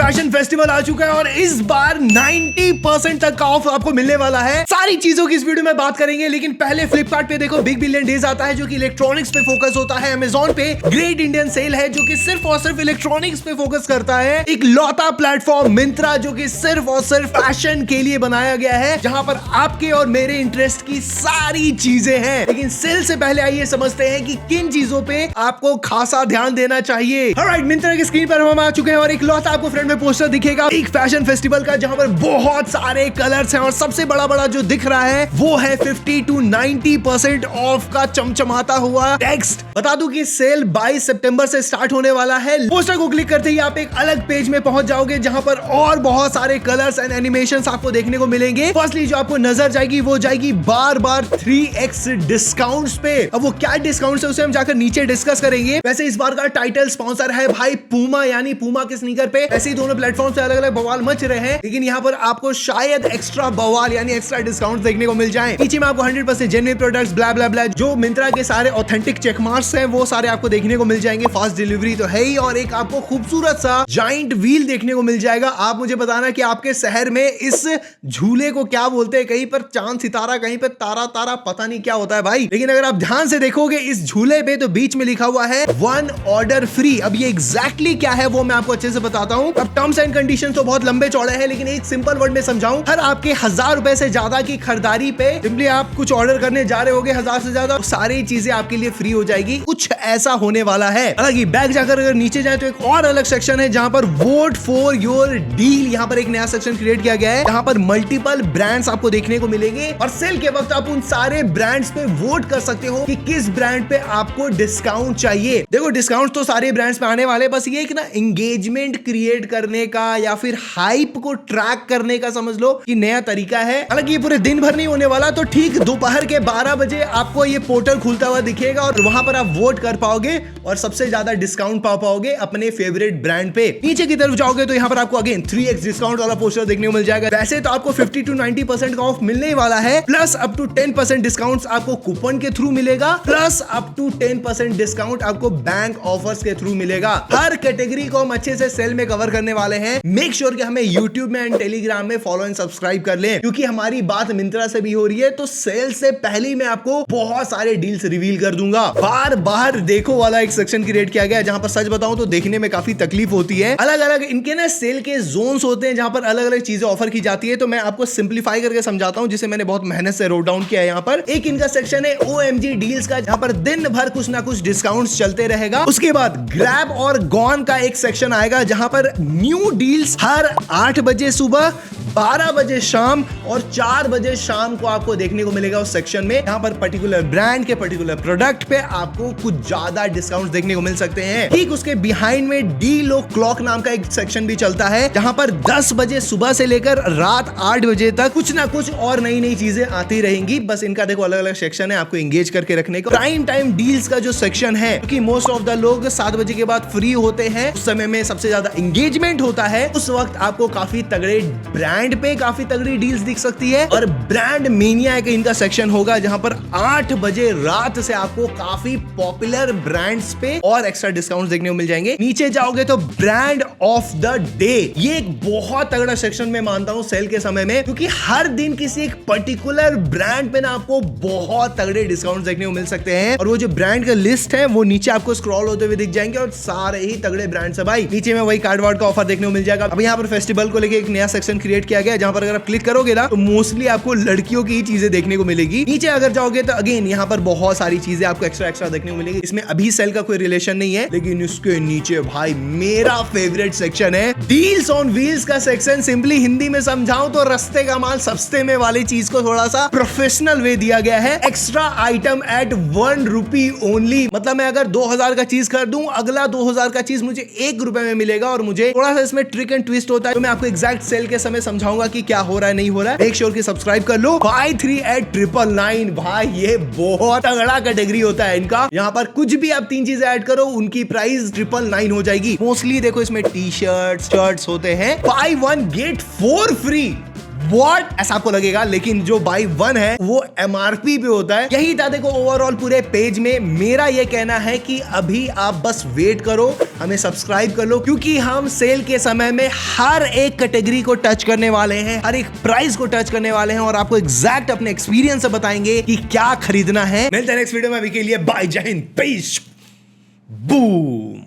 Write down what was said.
Fashion festival आ चुका है और इस बार 90% तक का ऑफ आपको मिलने वाला है। सारी चीजों की इस वीडियो में बात करेंगे, लेकिन पहले फ्लिपकार्ट पे देखो बिग बिलियन डेज आता है जो कि इलेक्ट्रॉनिक्स पे फोकस होता है। अमेजॉन पे ग्रेट इंडियन सेल है जो कि सिर्फ और सिर्फ इलेक्ट्रॉनिक्स पे फोकस करता है। एक लौता प्लेटफॉर्म मिंत्रा जो कि सिर्फ और सिर्फ फैशन के लिए बनाया गया है, जहां पर आपके और मेरे इंटरेस्ट की सारी चीजें हैं। लेकिन सेल से पहले आइए समझते हैं कि किन चीजों पे आपको खासा ध्यान देना चाहिए। ऑलराइट, मिंत्रा की स्क्रीन पर हम आ चुके हैं और एक लौता आपको फ्रंट में पोस्टर दिखेगा एक फैशन फेस्टिवल का, जहां पर बहुत सारे कलर्स हैं और सबसे बड़ा जो दिख रहा है वो है 50 to 90% ऑफ का चमचमाता हुआ टेक्स्ट। बता दूं कि सेल 22 सितंबर से स्टार्ट होने वाला है। पोस्टर को क्लिक करते ही आप एक अलग पेज में पहुंच जाओगे जहां पर और बहुत सारे कलर्स एंड एनिमेशंस आपको देखने को मिलेंगे। फर्स्टली जो आपको नजर जाएगी वो जाएगी बार 3x डिस्काउंट्स पे। अब वो क्या डिस्काउंट्स है उसे हम जाकर नीचे डिस्कस करेंगे। वैसे इस बार का टाइटल स्पॉन्सर है भाई पूमा, यानी पूमा के स्नीकर पे। ऐसे ही दोनों प्लेटफॉर्म से अलग अलग बवाल मच रहे हैं, लेकिन यहाँ पर आपको शायद एक्स्ट्रा बवाल यानी एक्स्ट्रा डिस्काउंट देखने को मिल जाए। नीचे में आपको 100% जेन्युइन प्रोडक्ट्स ब्ला ब्ला ब्ला जो मिंत्रा के सारे ऑथेंटिक चेक मार्क्स हैं वो सारे आपको देखने को मिल जाएंगे। फास्ट डिलीवरी तो है ही, और एक आपको खूबसूरत सा जाइंट व्हील देखने को मिल जाएगा। आप मुझे बताना कि आपके शहर में इस झूले को क्या बोलते हैं। कहीं पर चांद सितारा, कहीं पर तारा तारा, पता नहीं क्या होता है भाई। लेकिन अगर आप ध्यान से देखोगे इस झूले पे तो बीच में लिखा हुआ है 1 ऑर्डर फ्री। अब ये एग्जैक्टली क्या है वो मैं आपको अच्छे से बताता हूं। अब टर्म्स एंड कंडीशन तो बहुत लंबे चौड़े हैं, लेकिन एक सिंपल वर्ड में समझाऊं, हर आपके 1000 रुपए से ज्यादा की खरीदारी पे सिंपली आप कुछ ऑर्डर करने जा रहे होगे 1000 से ज्यादा, सारी चीजें आपके लिए फ्री हो जाएगी। कुछ ऐसा होने वाला है। हालांकि बैक जाकर अगर नीचे जाए तो एक और अलग सेक्शन है जहां पर वोट फॉर योर डील, यहां पर एक नया सेक्शन क्रिएट किया गया है जहां पर मल्टीपल ब्रांड्स आपको देखने को मिलेंगे और सेल के वक्त आप उन सारे ब्रांड्स पे वोट कर सकते हो कि किस ब्रांड पे आपको डिस्काउंट चाहिए। देखो डिस्काउंट तो सारे ब्रांड्स पे आने वाले, बस ये एक ना एंगेजमेंट क्रिएट करने का या फिर हाइप को ट्रैक करने का समझ लो कि नया तरीका है। हालांकि ये पूरे दिन भर नहीं होने वाला, तो ठीक दोपहर के 12 बजे आपको ये पोर्टल खुलता हुआ दिखेगा और वहां पर आप वोट कर पाओगे और सबसे ज्यादा डिस्काउंट पा पाओगे अपने फेवरेट ब्रांड पे। नीचे की तरफ जाओगे तो यहाँ पर आपको अगेन 3x डिस्काउंट वाला पोस्टर देखने को मिल जाएगा। वैसे तो आपको 50 to 90% का ऑफ मिलने ही वाला है, प्लस अप टू 10% डिस्काउंट आपको कूपन के थ्रू मिलेगा, प्लस अप टू 10% डिस्काउंट आपको बैंक ऑफर्स के थ्रू मिलेगा। हर कैटेगरी को हम अच्छे से सेल में कवर करने वाले हैं। मेक श्योर कि हमें यूट्यूब में एंड टेलीग्राम में फॉलो एंड सब्सक्राइब कर लें, क्योंकि हमारी बात मिंत्रा से भी हो रही है। तो सेल से पहले ही मैं आपको बहुत सारे डील्स रिवील कर दूंगा। बाहर देखो वाला एक सेक्शन क्रिएट किया गया है जहां पर सच बताऊं तो देखने में काफी तकलीफ होती है। अलग अलग इनके ना सेल के जोन्स होते हैं जहां पर अलग अलग चीजें ऑफर की जाती है। तो मैं आपको सिंप्लीफाई करके समझाता हूं, जिसे मैंने बहुत मेहनत से नोट डाउन किया है। यहाँ पर एक इनका सेक्शन है OMG डील्स का, जहां पर दिन भर कुछ ना कुछ डिस्काउंट चलते रहेगा। उसके बाद ग्रैब और गॉन का एक सेक्शन आएगा जहां पर न्यू डील्स हर 8 बजे सुबह, 12 बजे शाम और 4 बजे शाम को आपको देखने को मिलेगा उस सेक्शन में। यहाँ पर पर्टिकुलर ब्रांड के पर्टिकुलर प्रोडक्ट पे आपको कुछ ज्यादा डिस्काउंट देखने को मिल सकते हैं। ठीक उसके बिहाइंड में डील ओ क्लॉक नाम का एक सेक्शन भी चलता है जहां पर 10 बजे सुबह से लेकर रात 8 बजे तक कुछ ना कुछ और नई चीजें आती रहेंगी। बस इनका देखो अलग अलग सेक्शन है आपको एंगेज करके रखने को। प्राइम टाइम डील्स का जो सेक्शन है, क्योंकि मोस्ट ऑफ द लोग 7 बजे के बाद फ्री होते हैं, उस समय में सबसे ज्यादा एंगेजमेंट होता है। उस वक्त आपको काफी तगड़े ब्रांड पे काफी तगड़ी डील्स दिख सकती है। और ब्रांड मेनिया का इनका सेक्शन होगा जहां पर 8 बजे रात से आपको काफी पॉपुलर ब्रांड्स पे और एक्स्ट्रा डिस्काउंट देखने को मिल जाएंगे। नीचे जाओगे तो ब्रांड ऑफ द डे, ये एक बहुत तगड़ा सेक्शन में मानता हूं सेल के समय में, क्योंकि हर दिन किसी एक पर्टिकुलर ब्रांड पे ना आपको बहुत तगड़े डिस्काउंट देखने को मिल सकते हैं। और वो जो ब्रांड का लिस्ट है वो नीचे आपको स्क्रॉल होते हुए दिख जाएंगे और सारे ही तगड़े ब्रांड्स है भाई। नीचे में वही कार्ड वार्ड का ऑफर देखने को मिल जाएगा। अब यहाँ पर फेस्टिवल को लेकर एक नया सेक्शन क्रिएट किया गया जहां पर अगर आप क्लिक करोगे ना तो मोस्टली आपको लड़कियों की चीजें देखने को मिलेगी। नीचे अगर जाओगे तो अगेन यहाँ पर बहुत सारी चीजें आपको एक्स्ट्रा देखने को मिलेगी। इसमें अभी सेल का कोई रिलेशन नहीं है, लेकिन इसके नीचे भाई मेरा फेवरेट सेक्शन है डील्स ऑन व्हील्स का सेक्शन। सिंपली हिंदी में समझाऊं तो रस्ते का माल सस्ते में वाली चीज को थोड़ा सा प्रोफेशनल वे दिया गया है। Extra item at 1 rupee only, मतलब मैं अगर 2000 का चीज खरीदूं, अगला 2000 का चीज मुझे 1 रुपए में मिलेगा। और मुझे थोड़ा सा इसमें ट्रिक एंड ट्विस्ट होता है, तो मैं आपको एग्जैक्ट सेल के समय समझाऊंगा कि क्या हो रहा है नहीं हो रहा है। मेक श्योर कि सब्सक्राइब कर लो। Buy 3 at 999 भाई ये बहुत तगड़ा कैटेगरी होता है इनका। यहाँ पर कुछ भी आप 3 चीजें ऐड करो उनकी प्राइस 999 हो जाएगी। मोस्टली देखो इसमें टी शर्ट्स होते हैं, buy 1 get 4 फ्री। व्हाट, ऐसा आपको लगेगा, लेकिन जो बाई वन है वो MRP पे होता है। यही था देखो ओवरऑल पूरे पेज में। मेरा ये कहना है कि अभी आप बस वेट करो, हमें सब्सक्राइब कर लो, क्योंकि हम सेल के समय में हर एक कैटेगरी को टच करने वाले हैं, हर एक प्राइस को टच करने वाले हैं और आपको एग्जैक्ट अपने एक्सपीरियंस से बताएंगे कि क्या खरीदना है। मिलते हैं नेक्स्ट वीडियो में, अभी के लिए बाय, जय हिंद, पीस, बूम।